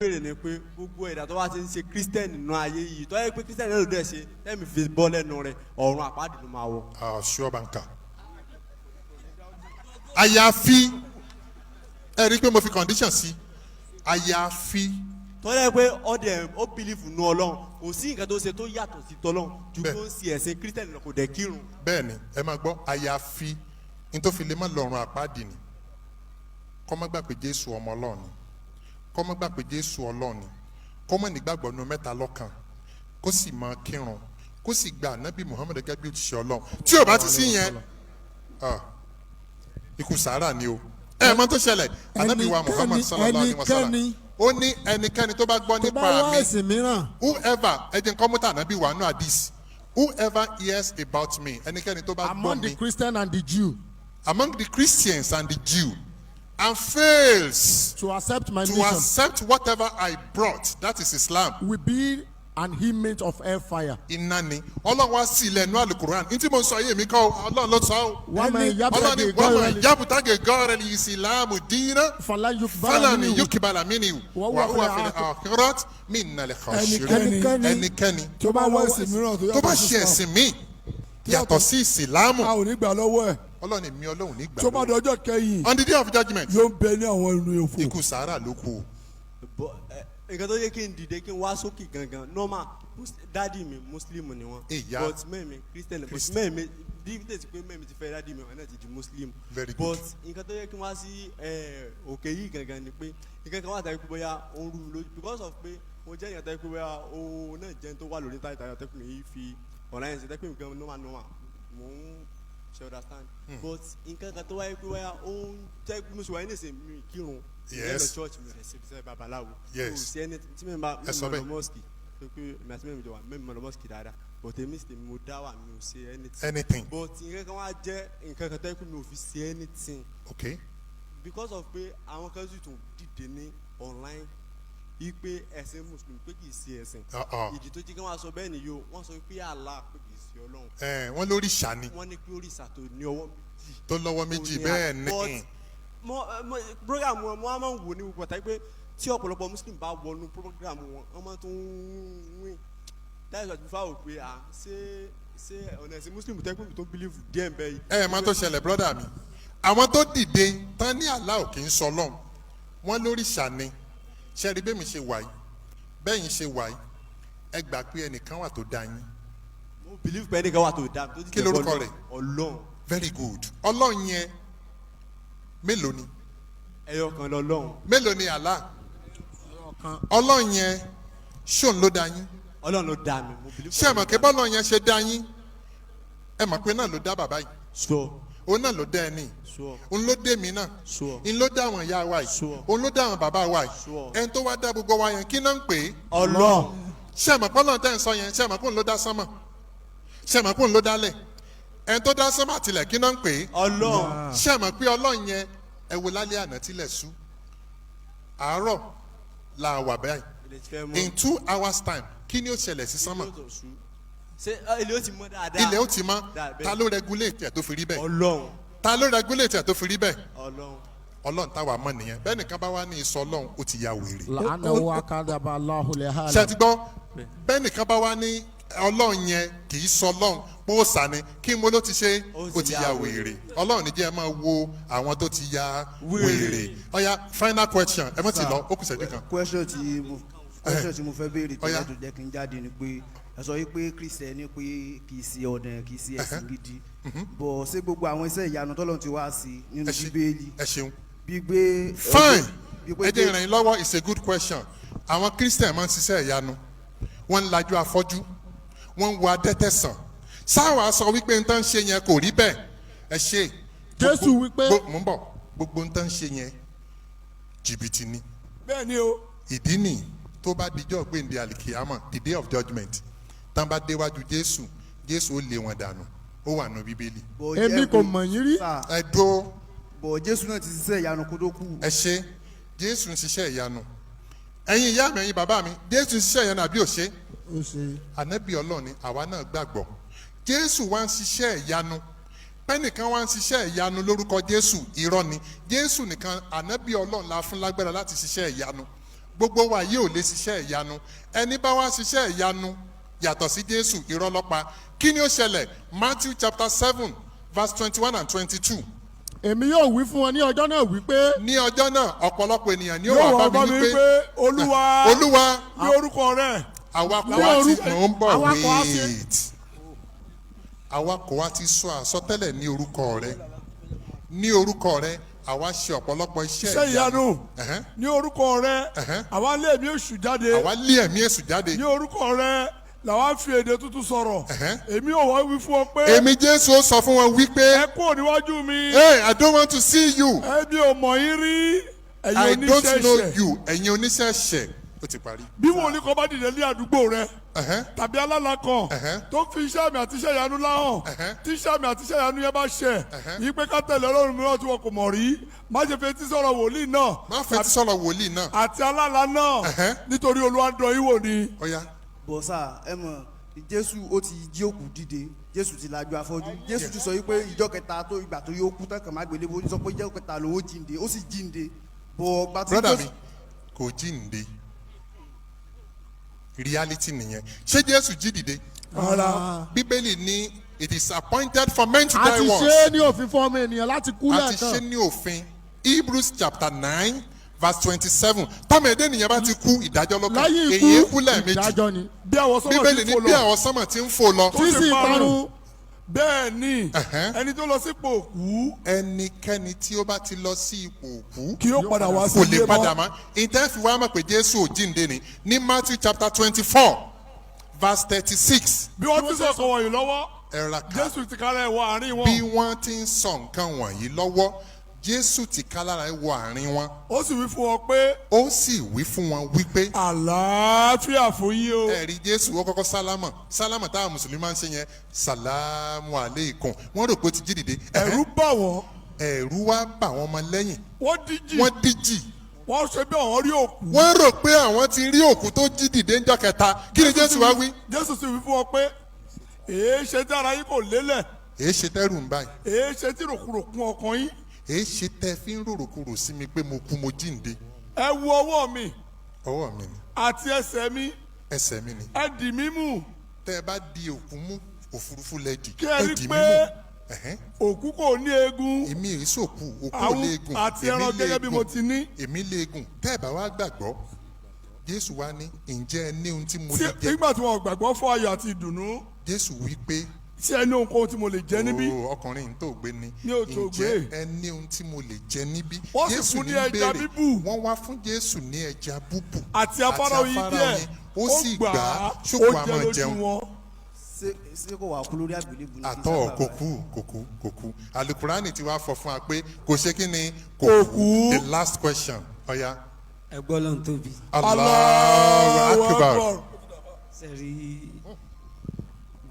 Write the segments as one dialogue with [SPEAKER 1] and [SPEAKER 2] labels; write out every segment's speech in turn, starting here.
[SPEAKER 1] béèrè ni pé gbogbo ẹ̀dá tó bá ti ń ṣe kírísítẹ́nì nínú ayé yìí tó yẹ pé kírísítẹ́nì náà ló dẹ̀ ṣe tẹ́mi fi bọ́ lẹ́nu rẹ̀ ọ̀run àpáàdì ló máa wọ̀.
[SPEAKER 2] Sure banka. Àyàfi ẹ rí i pé mo fi condition sí àyàfi.
[SPEAKER 1] tó yẹ pé ó bìlífù nù Ọlọ́run kò sí nǹkan tó ṣe tó yàtọ̀ sí tọ́lọ́run ju kó ń ṣe ẹ̀sìn kírísítẹ́nì lọ kò dẹ̀ kírun.
[SPEAKER 2] Bẹ́ẹ̀ni ẹ máa gbọ́ àyàfi nítorí lè má lọ́run àpáàdì ni kọ́ má gbà pé Jésù ọmọ Ọlọ́run ni kọ́ má gbà pé Jésù Ọlọ́run ni kọ́ má nígbàgbọ́ nínú mẹ́ta lọ́kan kó sì máa kírun kó sì gba ànábì Muhammad gẹ́gẹ́ bí òjíṣẹ́ Ọlọ́run tí ò bá ti sí yẹn ikú sàárà ni o ẹ mọ̀ tó ṣẹlẹ̀ ànábì wa Muhammad sallallahu alaihi wasallam ó ní ẹnikẹ́ni tó bá gbọ́ nípa mi whoever ẹ̀jẹ̀ nǹkan mọ́tà ànábì wa nù hadith whoever hears about me ẹnikẹ́ni tó bá gbọ́ mi
[SPEAKER 3] among the Christian and the Jew
[SPEAKER 2] among the Christians and the Jew and fails
[SPEAKER 3] to accept my mission,
[SPEAKER 2] to accept whatever I brought, that is Islam,
[SPEAKER 3] will be an inmate of hellfire.
[SPEAKER 2] Iná ni Ọlọ́run wá sí ilẹ̀ nínú Al-Qur'an ní tí mo sọ yé mi kọ́ Ọlọ́run ló sọ ọ́ Ọlọ́run ni wọ́n máa yábùtágẹ̀ gọ́ọ̀rẹ́ ní ìsìlámù dínà fọlọ́ni yókìbálà mí ni wà ó wà fìlẹ̀ àkírọ́t mí nàlẹ́ kọ́ṣẹ́rẹ́ ẹnikẹ́ni tó bá ṣe ẹ̀sìn mi yàtọ̀ sí ìsìlámù
[SPEAKER 4] a ò ní gbà lọ́wọ́ ẹ̀.
[SPEAKER 2] Ọlọ́run ni mi Ọlọ́run ní gbà
[SPEAKER 4] tó bá dọjọ́ kẹ́yìn.
[SPEAKER 2] on the day of judgment.
[SPEAKER 4] yóò bẹ ní àwọn inú òfò.
[SPEAKER 2] ikú sàárà ló kù.
[SPEAKER 1] nǹkan tó yẹ kí n dìde kí n wá sókè gangan normal dádì mi muslim ni wọn but mẹ́mi christian but mẹ́mi dídèsí pé mẹ́mi ti fẹ́ dádì mi ọ̀nà ti di muslim but nǹkan tó yẹ kí n wá sí òkè yìí gangan ni pé nǹkan kan wà tàbí pé bóyá ó ń rú mi lójú because of pé mo jẹ́ ìyàn tàbí pé bóyá ó náà jẹ́ tó wà lórí táyà tàbí mi yìí fi online ṣe tàbí mi gan normal mò ń ṣe understand but nǹkan kan tó wáyé pé wáyà ó ń jẹ́ mo sì wáyé ní ìsìn mi kírun ìyẹn lọ church mi rẹ̀ ṣe babaláwo kò sí ẹni tí mi máa lọ mosque pé mi àti mẹ́mi jọ wà mẹ́mi lọ mosque dáadáa but èmi sì mo dá wà mi ò ṣe anything but nǹkan kan wá jẹ́ nǹkan kan tó yẹ kó mi ò fi ṣe anything
[SPEAKER 2] okay
[SPEAKER 1] because of pé àwọn kan sì tún dìde ní online yìí pé ẹ̀sìn muslim pé kì í ṣe ẹ̀sìn ìdí tó jí kí wọ́n sọ bẹ́ẹ̀ nìyó wọ́n sọ pé Allah pé kì í ṣe Ọlọ́run
[SPEAKER 2] wọ́n lórí ìṣà ni
[SPEAKER 1] wọ́n ní pé òrìṣà tó ní ọwọ́ méjì
[SPEAKER 2] tó lọ́wọ́ méjì bẹ́ẹ̀ ní
[SPEAKER 1] program wọn máa ń wò ní gbogbo àtàkì pé tí ọ̀pọ̀lọpọ̀ muslim bá wọnú program wọn wọ́n máa tún win that is why before wò pé ṣé ọ̀nà ẹ̀sìn muslim tẹ́kùn tó believe díẹ̀ ń bẹ́ yìí.
[SPEAKER 2] máa tó ṣẹlẹ̀ brother mi àwọn tó dìde tán ní Allah kì í sọ Ọlọ́run wọ́n lórí ìṣà ni ṣẹ́rí bẹ́ẹ̀ mi ṣe wà yìí bẹ́ẹ̀ yín ṣe wà yìí ẹ gbà pé ẹnìkan wà tó dá yín.
[SPEAKER 1] mo believe pé ẹnìkan wà tó dá mi.
[SPEAKER 2] kí lorúkọ rẹ̀?
[SPEAKER 1] Ọlọ́run.
[SPEAKER 2] very good Ọlọ́run yẹn mélòó ni?
[SPEAKER 1] ẹyọ kan lọ́lọ́run.
[SPEAKER 2] mélòó ni Allah? Ọlọ́run yẹn ṣóun ló dá yín.
[SPEAKER 1] Ọlọ́run ló dá mi.
[SPEAKER 2] ṣé ẹ mọ̀ pé bọ́lọ̀ yẹn ṣe dá yín ẹ mọ̀ pé náà ló dá bàbá yìí.
[SPEAKER 1] sure.
[SPEAKER 2] òun náà ló dá ẹni.
[SPEAKER 1] sure.
[SPEAKER 2] òun ló dé mi náà.
[SPEAKER 1] sure.
[SPEAKER 2] òun ló dá àwọn ìyá wa yìí.
[SPEAKER 1] sure.
[SPEAKER 2] òun ló dá àwọn bàbá wa yìí.
[SPEAKER 1] sure.
[SPEAKER 2] ẹni tó wá dá gbogbo wa yẹn kí náà ń pè é.
[SPEAKER 1] Ọlọ́run.
[SPEAKER 2] ṣé ẹ mọ̀ pé Ọlọ́run tẹ́ ń sọ yẹn ṣé ẹ mọ̀ pé òun ló dá sánmọ̀ ṣé ẹ mọ̀ pé òun ló dálẹ̀ ẹni tó dá sánmọ̀ àtìlẹ̀ kí náà ń pè é.
[SPEAKER 1] Ọlọ́run.
[SPEAKER 2] ṣé ẹ mọ̀ pé Ọlọ́run yẹn ẹ wo lálẹ́ àná tílẹ̀ ṣú àárọ̀ la wà báyìí in 2 hours time kí ni ó ṣẹlẹ̀ sí sánmọ̀.
[SPEAKER 1] ṣé ilé ó ti mọ́ dáadáa.
[SPEAKER 2] ilé ó ti mọ́ ta ló regulate ẹ̀ tó fi rí bẹ́ẹ̀.
[SPEAKER 1] Ọlọ́run.
[SPEAKER 2] ta ló regulate ẹ̀ tó fi rí bẹ́ẹ̀.
[SPEAKER 1] Ọlọ́run.
[SPEAKER 2] Ọlọ́run táwa mọ̀ nìyẹn bẹ́ẹ̀ nìkan bá wá ní ìsọ Ọlọ́run ó ti ya wèrè.
[SPEAKER 3] làánà wa kádàbà aláhùlẹ̀ hàlà.
[SPEAKER 2] ṣé ti gbọ́ bẹ́ẹ̀ nìkan bá wá ní Ọlọ́run yẹn kì í sọ Ọlọ́run pósà ni kí mo ló ti ṣe ó ti ya wèrè. Ọlọ́run ní jẹ́ ẹ máa wo àwọn tó ti ya wèrè. ọ̀ya final question ẹ mọ̀ ti lọ ó kù ṣẹ́jú kan.
[SPEAKER 5] question tí mo fẹ́ béèrè tó yẹ tó jẹ́ kí n jáde ni pé ẹ sọ wípé Kristẹni pé kì í ṣe ọ̀dẹ̀ kì í ṣe ẹ̀sìn gidi bọ̀ ṣé gbogbo àwọn iṣẹ́ ìyanu tọ́lọ́run ti wá sí nínú Bíbélì.
[SPEAKER 2] ẹ ṣeun.
[SPEAKER 5] gbígbé.
[SPEAKER 2] fine ẹ jẹ́ ìrìn lọ́wọ́ it's a good question. àwọn Kristẹni máa ń ṣiṣẹ́ ìyanu wọ́n ń lajú afọ́jú wọ́n ń wo adẹ́tẹ̀ sàn sáwà sọ wípé n tán ṣe yẹn kò rí bẹ́ẹ̀ ẹ ṣe.
[SPEAKER 3] Jésù wípé.
[SPEAKER 2] mo ń bọ̀ gbogbo n tán ṣe yẹn jìbìtì ni.
[SPEAKER 4] bẹ́ẹ̀ ni o.
[SPEAKER 2] ìdí nìyí tó bá dijọ́ gbèǹde alikiyama the day of judgment tán bá déwájú Jésù Jésù ó lé wọn dànù ó wà nù Bíbélì.
[SPEAKER 3] èmi kò mọ̀ yín rí.
[SPEAKER 2] ẹ dó.
[SPEAKER 5] bọ̀ Jésù náà ti ṣiṣẹ́ ìyanu kó tó kú.
[SPEAKER 2] ẹ ṣe Jésù ń ṣiṣẹ́ ìyanu ẹ̀yin ìyá mi ẹ̀yin bàbá mi Jésù ń ṣiṣẹ́ ìyanu àbí ò ṣe.
[SPEAKER 3] ó ṣe.
[SPEAKER 2] ànábì Ọlọ́run ni àwa náà gbàgbọ́ Jésù wá ń ṣiṣẹ́ ìyanu pẹ́nìkan wá ń ṣiṣẹ́ ìyanu lórúkọ Jésù irọ́ ni Jésù nìkan ànábì Ọlọ́run la fún lágbára láti ṣiṣẹ́ ìyanu gbogbo wa yìí ò lè ṣiṣẹ́ ìyanu ẹni bá wá ṣiṣẹ́ ìyanu yàtọ̀ sí Jésù irọ́ ló pa kí ni ó ṣẹlẹ̀ Matthew chapter 7 verse 21 and 22.
[SPEAKER 3] èmi yóò wí fún wọn ní ọjọ́ náà wípé.
[SPEAKER 2] ní ọjọ́ náà ọ̀pọ̀lọpọ̀ ènìyàn ni ó wà bá mi wípé
[SPEAKER 4] olúwa ní orúkọ rẹ̀.
[SPEAKER 2] awakọ̀ wa ti mò ń bọ̀ wait awakọ̀ wa ti sọ àsọtẹ́lẹ̀ ní orúkọ rẹ̀ àwa ṣe ọ̀pọ̀lọpọ̀ iṣẹ́
[SPEAKER 4] ìyanu ní orúkọ rẹ̀ àwa lé ẹ̀mí èṣù jáde ní orúkọ rẹ̀ làwa fi èdè tuntun sọ̀rọ̀ èmi ò wá wí fún ọ pé.
[SPEAKER 2] èmi Jésù ó sọ fún wọn wípé.
[SPEAKER 4] ẹ kúrò níwájú mi.
[SPEAKER 2] hey I don't want to see you.
[SPEAKER 4] ẹbí ò mọ̀ yín rí
[SPEAKER 2] I don't know you ẹ̀yin oníṣẹ̀ṣẹ̀ ó ti parí.
[SPEAKER 4] bí wòlíì kan bá dìde ní àdúgbò rẹ tàbí alálà kan tó fi iṣẹ́ àmì àti iṣẹ́ ìyanu láhàn tí iṣẹ́ àmì àti iṣẹ́ ìyanu yẹn bá ṣẹ yí pé ká tẹ̀lé Ọlọ́run mìíràn tí wọn kò mọ̀ rí má ṣe fetí sọ̀rọ̀ wòlíì náà.
[SPEAKER 2] má fetí sọ̀rọ̀ wòlíì náà.
[SPEAKER 4] àti alálà náà nítorí Olúwa ń dán yín wò ni.
[SPEAKER 5] bọ́sà ẹ mọ̀ Jésù ó ti jí òkú dìde Jésù ti lajú afọ́jú Jésù ti sọ wípé ìjọ kẹta tó ìgbà tó yóò kú tán kàn má gbélé bó ní sọ pé ìjọ kẹta lòun ó jíǹde ó sì jíǹde bọ̀ ọgbà tí.
[SPEAKER 2] brother mi kò jíǹde reality nìyẹn ṣé Jésù jí dìde. Bíbélì ní it is appointed for men to die once.
[SPEAKER 3] a ti ṣe é ní òfin fún ọmọ ènìyàn láti kú lẹ́ẹ̀kan.
[SPEAKER 2] a ti ṣe é ní òfin Hebrews chapter 9 verse 27 tọ́mọ èdè nìyẹn bá ti kú ìdájọ́ lọ́kàn èyí kú lẹ́ẹ̀mejì Bíbélì ní bí àwọn sánmọ̀ ti ń fò lọ.
[SPEAKER 3] tí sì parun.
[SPEAKER 4] bẹ́ẹ̀ ni ẹni tó lọ sí ipò òkú.
[SPEAKER 2] ẹnikẹ́ni tí ó bá ti lọ sí ipò òkú
[SPEAKER 4] kí ó padà wá sí
[SPEAKER 2] kò
[SPEAKER 4] ilé
[SPEAKER 2] lè
[SPEAKER 4] mọ́.
[SPEAKER 2] padà mọ́ ìtẹ́fi wa mọ̀ pé Jésù ò jíǹde ni ní Matthew chapter 24 verse 36.
[SPEAKER 4] bí wọ́n ti sọ̀kọ̀ wọ̀nyí lọ́wọ́ Jésù ti kálẹ̀ wọ àárín wọn.
[SPEAKER 2] bí wọ́n ti ń sọ nǹkan wọ̀nyí lọ́wọ́ Jésù ti ká lára ẹ̀ wọ àárín wọn.
[SPEAKER 4] ó sì wí fún wọn pé.
[SPEAKER 2] ó sì wí fún wọn wípé.
[SPEAKER 4] àlàáfíà fún yín o.
[SPEAKER 2] ẹ̀rí Jésù ó kọ́kọ́ sálámà táwọn mùsùlùmí máa ń ṣe yẹn sàlámù aleikum wọ́n rò pé ó ti jí dìde.
[SPEAKER 4] ẹ̀rù bà wọ́n.
[SPEAKER 2] ẹ̀rù wá bà wọ́n ọmọ lẹ́yìn.
[SPEAKER 4] wọ́n díjì. wọ́n ṣe bí àwọn rí òkú.
[SPEAKER 2] wọ́n rò pé àwọn ti rí òkú tó jí dìde ńjọ́ kẹta kí ni Jésù wá wí.
[SPEAKER 4] Jésù sì wí fún wọn pé èé ṣe tí ara yín kò lélẹ̀.
[SPEAKER 2] èé ṣe tẹ́rù ń báyìí.
[SPEAKER 4] èé ṣe tí rògbòkun ọkàn yín.
[SPEAKER 2] èé ṣe tẹ́ fi ń rorokoro sí mi pé mo kú mo jíǹde.
[SPEAKER 4] ẹ wo ọwọ́ mi.
[SPEAKER 2] ọwọ́ mi ni.
[SPEAKER 4] àti ẹsẹ̀ mi.
[SPEAKER 2] ẹsẹ̀ mi ni.
[SPEAKER 4] ẹ dì mí mú.
[SPEAKER 2] tẹ́ ẹ bá di òkú mú òfurufú lẹ́dì.
[SPEAKER 4] kí ẹ rí pé òkú kò ní eegun.
[SPEAKER 2] èmi èyí sòkú òkú ò léegun.
[SPEAKER 4] àti ẹran gẹ́gẹ́ bí mo ti ní.
[SPEAKER 2] èmi léegun tẹ́ ẹ bá wá gbàgbọ́ Jésù wá ní ǹjẹ́ ẹ ní ohun tí mo lè jẹ.
[SPEAKER 4] nígbà tí wọn gbàgbọ́ fún ayọ̀ àti ìdùnnú.
[SPEAKER 2] Jésù wí pé.
[SPEAKER 4] tí ẹ ní ohun tí mo lè jẹ níbí.
[SPEAKER 2] ọkùnrin tó gbé ni.
[SPEAKER 4] ní o tó gbé.
[SPEAKER 2] ǹjẹ́ ẹ ní ohun tí mo lè jẹ níbí.
[SPEAKER 4] wọ́n sì fún ní ẹja bíbù.
[SPEAKER 2] wọ́n wá fún Jésù ní ẹja búbù.
[SPEAKER 4] àti afárá oyin díẹ̀.
[SPEAKER 2] ó sì gbà á ṣùkú àmọ́ jẹun.
[SPEAKER 5] ṣé kò wá kú lórí àgbélébù ní.
[SPEAKER 2] àtọ̀ kò kú alukurani ti wá fọ fún wa pé kò ṣe kí ni kò kú. the last question ọ̀ya.
[SPEAKER 6] ẹgbọ́n ló ń tóbi.
[SPEAKER 2] Allahu Akbar.
[SPEAKER 6] sẹ́rí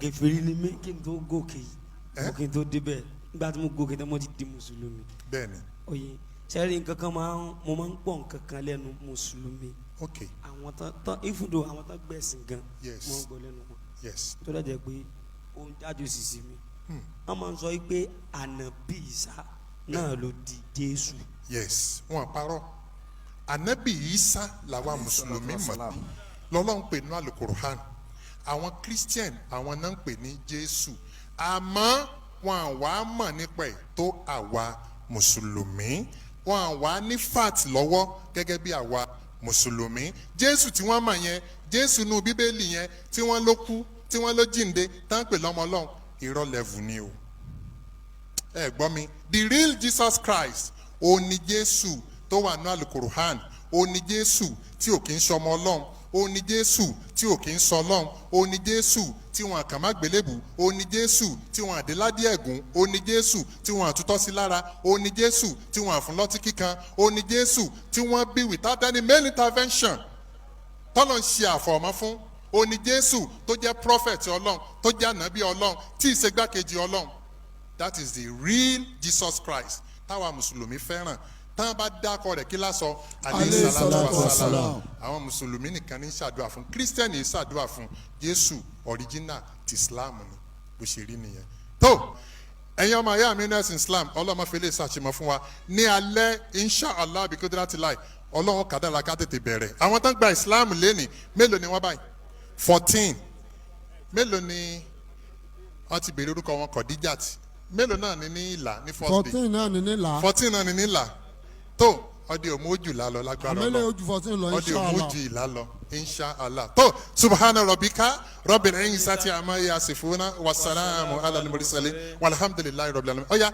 [SPEAKER 6] gèfèrí ni mí kí n tó gòkè kí n tó débẹ̀ nígbà tí mo gòkè tí mo ti di mùsùlùmí.
[SPEAKER 2] bẹ́ẹ̀ni.
[SPEAKER 6] oye sẹ́rí nǹkan kan mo máa ń pọ̀ nǹkan kan lẹ́nu mùsùlùmí.
[SPEAKER 2] ok.
[SPEAKER 6] àwọn tán ìfúndò àwọn tán gbẹ̀sìn gan.
[SPEAKER 2] yes
[SPEAKER 6] mo ń gbọ́ lẹ́nu wọn.
[SPEAKER 2] yes.
[SPEAKER 6] tó dẹ̀ jẹ́ pé ohun jáde sì sí mi. wọ́n máa ń sọ pé ànábì Ìsá náà ló di Jésù.
[SPEAKER 2] yes wọn parọ́ ànábì Ìsá làwa mùsùlùmí mọ̀ lọ́lọ́run pè ní alukuruhan àwọn christian àwọn náà ń pè ní Jésù àmọ́ wọn àwa mọ̀ nípa ẹ̀ tó àwa mùsùlùmí wọn àwa ní fat lọ́wọ́ gẹ́gẹ́ bí àwa mùsùlùmí Jésù tí wọ́n mọ̀ yẹn Jésù nù bíbélì yẹn tí wọ́n ló kú tí wọ́n ló jíǹde tán pè lọ́mọ Ọlọ́run irọ́ lẹ́vù ni o ẹ gbọ́ mi the real Jesus Christ ó ní Jésù tó wà ní alukuruhan ó ní Jésù tí ò kì í ṣọmọ Ọlọ́run ó ní Jésù tí ò kì í sọ Ọlọ́run ó ní Jésù tí wọn kàn má gbélébù ó ní Jésù tí wọn àdéládé ẹ̀gún ó ní Jésù tí wọn àtútọ́ sí lára ó ní Jésù tí wọn àfúnlọ́tí kíkan ó ní Jésù tí wọ́n bí without any male intervention tọ́lọ̀ ń ṣe àfọ̀mọ́ fún ó ní Jésù tó jẹ́ prophet Ọlọ́run tó jẹ́ ànábì Ọlọ́run tí ì ṣe gbákejì Ọlọ́run that is the real Jesus Christ táwa mùsùlùmí fẹ́ràn tán bá dákọ rẹ̀ kí lásọ alayhi salatu wasalam àwọn mùsùlùmí nìkan ní ṣàdúrà fún kírísítẹ́nì ṣàdúrà fún Jésù original ti Islam ni bó ṣe rí nìyẹn tó ẹ̀yin ọmọ ayé àmì nẹ́ẹ̀sì Islam ọlọ́mọfẹ́lẹ́ ṣàṣemọ fún wa ní alẹ́ inshallah bí kúndínlá ti láì ọlọ́run kàdára ká tètè bẹ̀rẹ̀ àwọn tó ń gba islam lẹ́nìí mélòó ni wọ́n báyìí 14 mélòó ni wọ́n ti bèrè orúkọ wọn Khadijat mélòó náà ní ní ìlà ní first day
[SPEAKER 3] 14 náà ní nílà
[SPEAKER 2] 14 náà ní ní ìlà tó ọdẹ òmójú là lọ lágbára
[SPEAKER 3] àmẹ́lẹ̀
[SPEAKER 2] Ọlọ́run
[SPEAKER 3] ojú 14 lọ
[SPEAKER 2] ọdẹ
[SPEAKER 3] inshallah
[SPEAKER 2] òmójú ìlà lọ inshallah tó subhana rabbika rabbil izzati amma yasifuna wasalaamu ala al-mursalin walhamdulillahi rabbil alamin.